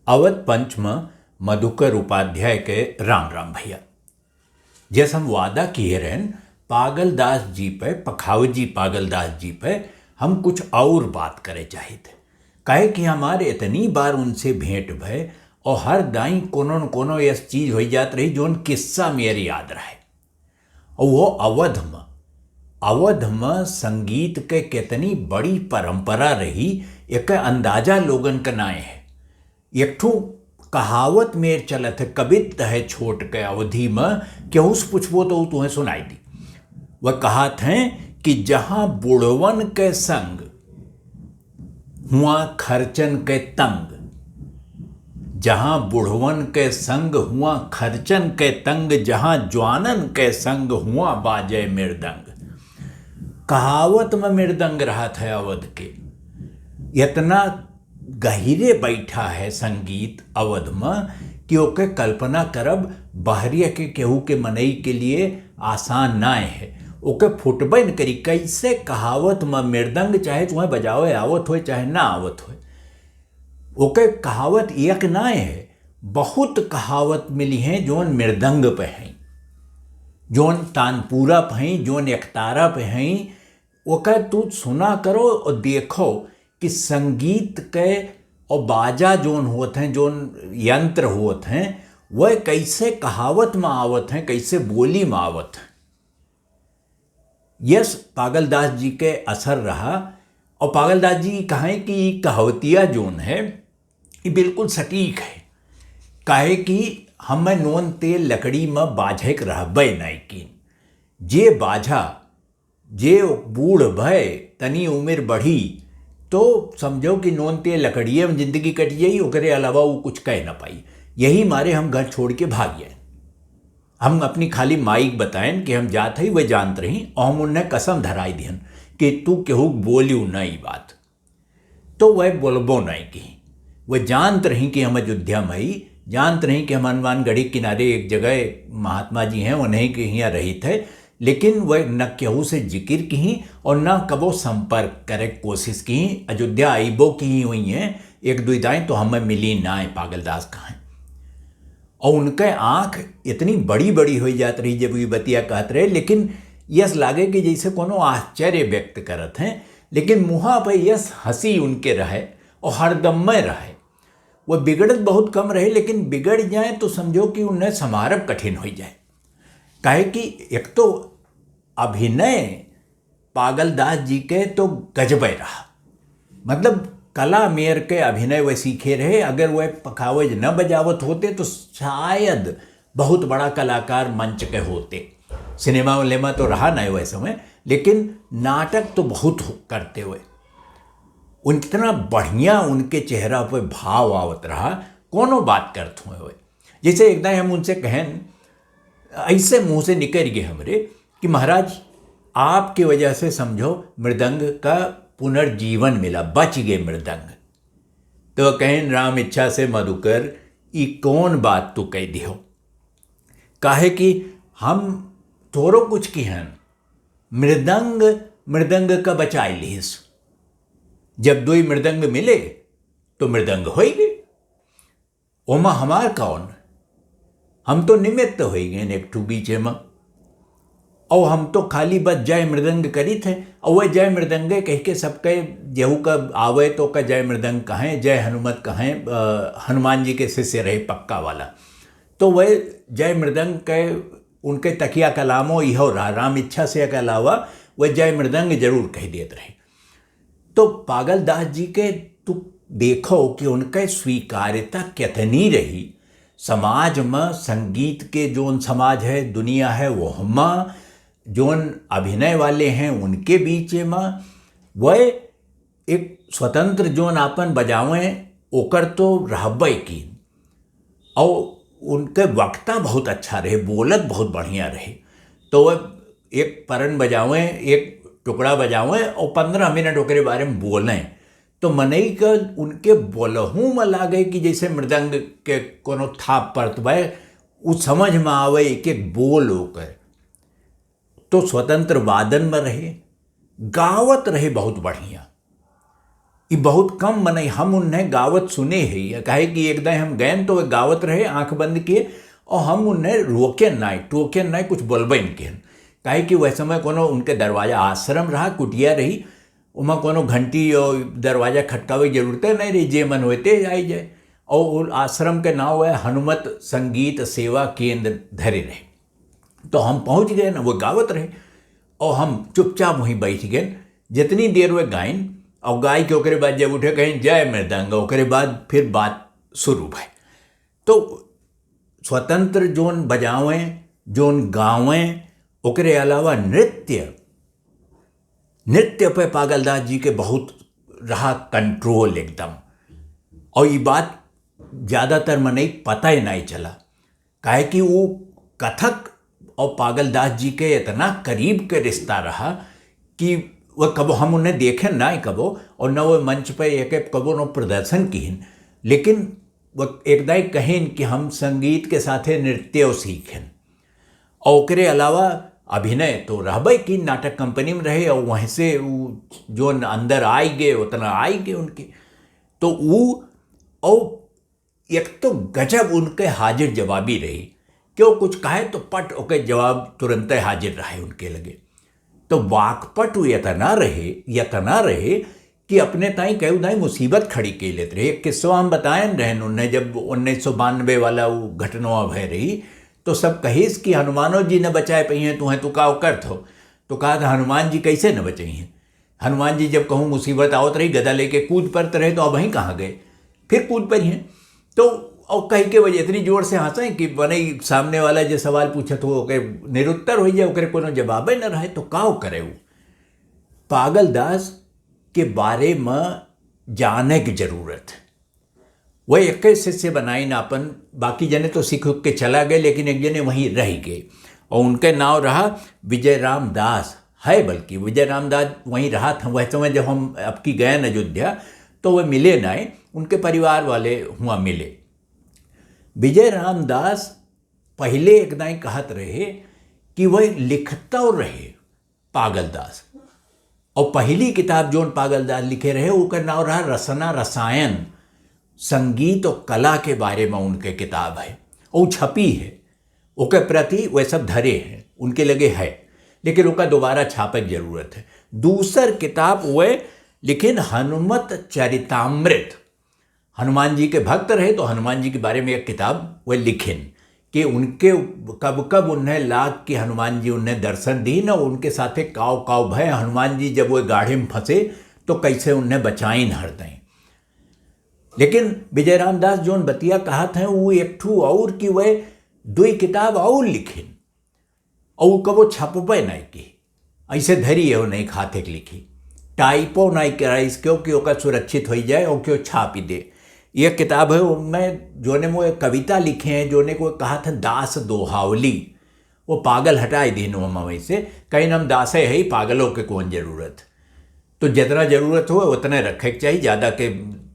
अवध पंच में मधुकर उपाध्याय के राम राम भैया। जैसे हम वादा किए रहन पागलदास जी पे, पखावजी पागलदास जी पे हम कुछ और बात करे चाहिए थे। कहे कि हमारे इतनी बार उनसे भेंट भय और हर दाई कोनो न कोनो ऐसी चीज हो जात रही जो किस्सा मेरे याद रहे। और वो अवध में संगीत के कितनी बड़ी परंपरा रही, एक अंदाजा लोगन का नाए है। एक ठो कहावत में चलत है, कवित है छोट के अवधि में, केहू से पूछबो तो तुम्हें सुनाई दी। वह कहत हैं कि जहां बुढ़वन के संग हुआ खर्चन के तंग, जहां बुढ़वन के संग हुआ खर्चन के तंग, जहां जवानन के संग हुआ बाजे मृदंग। कहावत में मृदंग रहा था अवध के। इतना गहिरे बैठा है संगीत अवध में कि ओके कल्पना करब बहरिया के केहू के मनई के लिए आसान ना है। ओके फुटबे न करी कैसे कहावत में मृदंग चाहे तुम्हें बजावे आवत हो चाहे ना आवत हो। ओके कहावत एक ना है, बहुत कहावत मिली हैं जोन मृदंग पे हैं, जोन तानपूरा पे हैं, जोन एकतारा पे हैं। ओका तू सुना करो और देखो कि संगीत के और बाजा जोन होते हैं, जोन यंत्र होते हैं, वह कैसे कहावत में आवत हैं, कैसे बोली में आवत हैं। यस पागलदास जी के असर रहा। और पागलदास जी कहें कि कहावतिया जोन है ये बिल्कुल सटीक है। काहे कि हमें नोन ते लकड़ी में बाझक रहबे नहीं की। जे बाझा जे बूढ़ भय तनी उम्र बढ़ी तो समझो कि नोन ते लकड़िए में जिंदगी कट जाई, ओकरे अलावा वो कुछ कह ना पाई। यही मारे हम घर छोड़ के भाग गए। हम अपनी खाली माइक बताएं कि हम जात ही वह जानत रही, और हम उन्हें कसम धराई दिहन कि तू केहू बोलियो नहीं बात, तो वह बोलबो नहीं की। वह जानत रही कि हम अयोध्या में ही, जानत रही कि हम हनुमानगढ़ी किनारे एक जगह महात्मा जी हैं उन्हें के यहाँ रही थे, लेकिन वह न केहू से जिक्र की और न कबो संपर्क करे कोशिश की। अयोध्या आईबो की ही हुई हैं एक दो दाएँ, तो हमें मिली ना है पागलदास कहाँ। और उनके आँख इतनी बड़ी बड़ी हो जात रही जब ये बतिया कहत रहे, लेकिन यस लागे कि जैसे कोनो आश्चर्य व्यक्त करत हैं, लेकिन मुँहा पर यस हंसी उनके रहे और हरदम में रहे। वह बिगड़त बहुत कम रहे, लेकिन बिगड़ जाए तो समझो कि उन्हें समारब कठिन हो जाए। काहे कि एक तो अभिनय पागलदास जी के तो गजबे रहा, मतलब कला मेयर के अभिनय वह सीखे रहे। अगर वह पखावज न बजावत होते तो शायद बहुत बड़ा कलाकार मंच के होते। सिनेमा उलेमा तो रहा नहीं वह समय, लेकिन नाटक तो बहुत करते हुए। इतना बढ़िया उनके चेहरा पे भाव आवत रहा, कोनो बात करते हुए। जैसे एक दिन हम उनसे कहें, ऐसे मुंह से निकल गए हमरे कि महाराज आपकी वजह से समझो मृदंग का पुनर्जीवन मिला, बच गए मृदंग। तो कहें राम इच्छा से मधुकर ये कौन बात तू कह दियो। काहे कि हम थोड़ो कुछ की हैं, मृदंग का बचाई लीस। जब दो ही मृदंग मिले तो मृदंग हो ही गए। ओमा हमार कौन, हम तो निमित्त हो गए एक ठू बीचे में। और हम तो खाली बस जय मृदंग करी थे, और वह जय मृदंगे कह के सबके जेहू का आवे तो का जय मृदंग कहें, जय हनुमत कहें। हनुमान जी के शिष्य रहे पक्का वाला, तो वह जय मृदंग के उनके तकिया कलामो यह रहा। राम इच्छा से के अलावा वह जय मृदंग जरूर कह देते रहे। तो पागलदास जी के तू देखो कि उनके स्वीकार्यता कितनी रही समाज में। संगीत के जोन समाज है, दुनिया है, वो हम जोन अभिनय वाले हैं उनके बीच में वह एक स्वतंत्र जोन आपन बजावें ओकर तो रहबे की। और उनके वक्ता बहुत अच्छा रहे, बोलत बहुत बढ़िया रहे। तो वह एक परन बजावें, एक टुकड़ा बजावें और 15 मिनट ओकरे बारे में बोलें, तो मनई का उनके बोलहू में लागे कि जैसे मृदंग के कोनो थाप पड़त बा, उस समझ में आवे एक एक बोल होकर। तो स्वतंत्र वादन में रहे, गावत रहे बहुत बढ़िया। ये बहुत कम मने हम उन्हें गावत सुने है। कहे कि एक दिन हम गए तो वे गावत रहे आंख बंद किए और हम उन्हें रोके नाई टोके नाई कुछ बोलबे के। कहे कि वह समय कोनो उनके दरवाजा आश्रम रहा, कुटिया रही, उमा कोनो घंटी और दरवाजा खटकावे की जरूरत नहीं रही, जे मन होते आई जाए। और आश्रम के नाम है हनुमत संगीत सेवा केंद्र धरे रहे। तो हम पहुंच गए ना, वो गावत रहे और हम चुपचाप वहीं बैठ गए। जितनी देर वे गायन और गाय के ओकरे बाद जब उठे कहीं जय मृदंग, ओकरे बाद फिर बात शुरू भाई। तो स्वतंत्र जोन बजावें जोन गावें, ओकरे अलावा नृत्य पे पागलदास जी के बहुत रहा कंट्रोल एकदम। और ये बात ज़्यादातर मने पता ही नहीं चला, काहे कि वो कथक और पागलदास जी के इतना करीब के रिश्ता रहा कि वह कबो हम उन्हें देखें ना कबो, और न वो मंच पे एक कबो न प्रदर्शन किन, लेकिन वह एकदाई कहें कि हम संगीत के साथे नृत्य सीखें। और ओकरे अलावा अभिनय तो रहबे की नाटक कंपनी में रहे, और वहीं से जो अंदर आई गए उतना आई गए उनके। तो वो और एक तो गजब उनके हाजिर जवाबी रही, क्यों कुछ कहे तो पट ओके जवाब तुरंत हाजिर रहे उनके लगे। तो वाकपट यतना रहे कि अपने ताई कई दाई मुसीबत खड़ी के लेते रहे। एक किस्सा हम बताएं रहन उन्हें, जब 1992 वाला वो घटना भय रही तो सब कहीस कि हनुमानो जी न बचाए पही हैं, तुम्हें तो का कर थो। तो कहा था हनुमान जी कैसे न बचे हैं। हनुमान जी जब कहूँ मुसीबत आवत रही गदा लेके कूद पड़ते रहे, तो अब वहीं कहाँ गए, फिर कूद पर हैं। तो और कह के वजह इतनी जोर से हंसें कि बने सामने वाला जो सवाल पूछे तो ओके निरुत्तर हो जाए, ओकरे कोनो जवाबे न रहे, तो का करे। वो पागलदास के बारे में जाने की जरूरत है। वह एक शिष्य बनाई नापन, बाकी जने तो सीख के चला गए, लेकिन एक जने वहीं रह गए और उनके नाम रहा विजय राम दास है। बल्कि विजय राम दास वहीं रहा था। वह समय जब हम अब की गए न अयोध्या तो वह मिले ना, उनके परिवार वाले हुआ मिले। विजय राम दास पहले एक दाई कहत रहे कि वह लिखता रहे पागलदास, और पहली किताब जो पागलदास लिखे रहे उसका नाम रहा रसना रसायन, संगीत और कला के बारे में उनके किताब है, और छपी है। उसके प्रति वह सब धरे हैं उनके लगे है, लेकिन उसका दोबारा छापे की जरूरत है। दूसर किताब वह लिखिन हनुमत चरितामृत, हनुमान जी के भक्त रहे तो हनुमान जी के बारे में एक किताब वह लिखिन कि उनके कब कब उन्हें लाग कि हनुमान जी उन्हें दर्शन दी न, उनके साथे काव काव भय, हनुमान जी जब वो गाढ़े में फंसे तो कैसे उन्हें बचाइन हर दें। लेकिन विजय रामदास जोन बतिया कहा था वो एक ठू और कि वह 2 किताब और लिखिन, और वो कबो छपबे नहीं की, ऐसे धरी है वो नहीं खाते लिखी, टाइपो नहीं कराइस क्योंकि ओका सुरक्षित हो जाए और क्यों छापी दे। यह किताब है उनमें जोने वो कविता लिखे हैं, जोने को कहा था दास दोहावली, वो पागल हटाए दिन वहीं से, कहीं नाम दासे है ही, पागलों के कौन जरूरत। तो जितना जरूरत हो उतने रखे के चाहिए, ज़्यादा के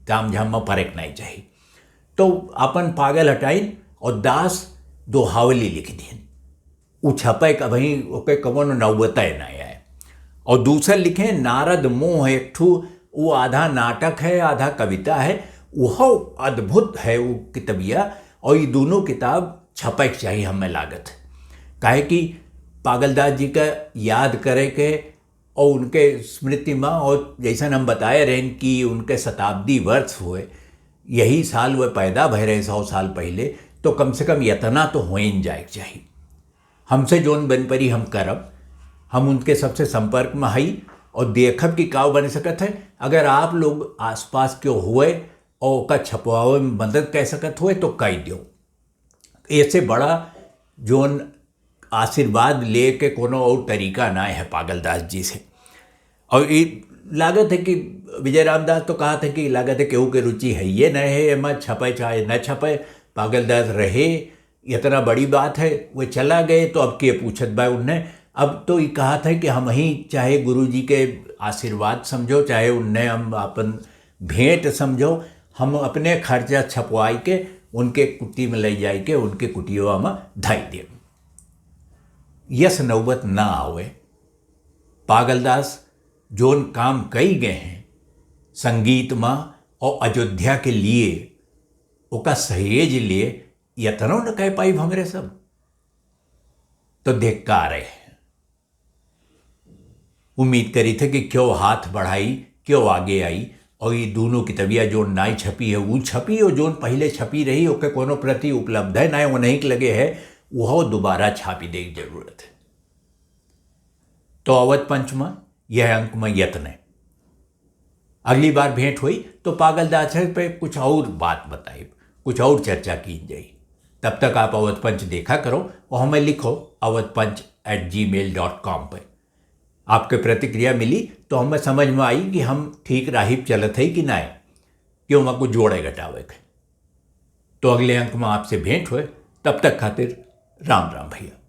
ताम झाम में फर्क नहीं चाहिए। तो अपन पागल हटाइन और दास दोहावली लिख दिन, वो छपे का भाई ओके कबो नौबत नहीं आए। और दूसरा लिखे नारद मोह, एक ठू वो आधा नाटक है आधा कविता है, वह अद्भुत है वो किताबिया। और ये दोनों किताब छपे के चाहिए हमें लागत, काहे कि पागलदास जी का याद करे के और उनके स्मृति में, और जैसा हम बताए रहे कि उनके शताब्दी वर्ष हुए, यही साल वह पैदा भय रहे 100 साल पहले, तो कम से कम इतना तो हो ही जाए चाहिए। हमसे जोन बन परी हम करब, हम उनके सबसे संपर्क में हई और देखब कि काव बन सकत है। अगर आप लोग आसपास के हुए और का छपवावे में मदद कह सकत हुए तो कह दो। ऐसे बड़ा जोन आशीर्वाद ले के कोनो और तरीका ना है पागलदास जी से। और ये लागत है कि विजय रामदास तो कहा था कि लागत है केहू के रुचि है ये न है, एमा छपे चाहे न छपे, पागलदास रहे, इतना बड़ी बात है। वो चला गए तो अब के पूछत बा उन्हें। अब तो ये कहा था कि हम ही चाहे गुरु जी के आशीर्वाद समझो, चाहे उन्हें हम अपन भेंट समझो, हम अपने खर्चा छपवाई के उनके कुटी में ले जाए के उनके कुटिया में धाई दे। यस नौबत ना आवे। पागलदास जोन काम कई गए हैं संगीत में और अयोध्या के लिए ओका सहेज लिए यतनो न कह पाई हमरे सब, तो धिक्कार है। उम्मीद करी थे कि क्यों हाथ बढ़ाई, क्यों आगे आई, और ये दोनों किताबियाँ जो नाई छपी है वो छपी, और जो पहले छपी रही ओके कोनो प्रति उपलब्ध है ना वो नहीं लगे है, वह दोबारा छापी दे की जरूरत है। तो अवध पंच में यह अंक में यत्न है। अगली बार भेंट हुई तो पागलदास पे कुछ और बात बताई, कुछ और चर्चा की जाए। तब तक आप अवध पंच देखा करो और हमें लिखो awadhpanch@gmail.com पर। आपके प्रतिक्रिया मिली तो हमें समझ में आई कि हम ठीक राही चलत है कि ना, क्यों वहाँ कुछ जोड़े घटावे। तो अगले अंक में आपसे भेंट हुए, तब तक खातिर राम राम भैया।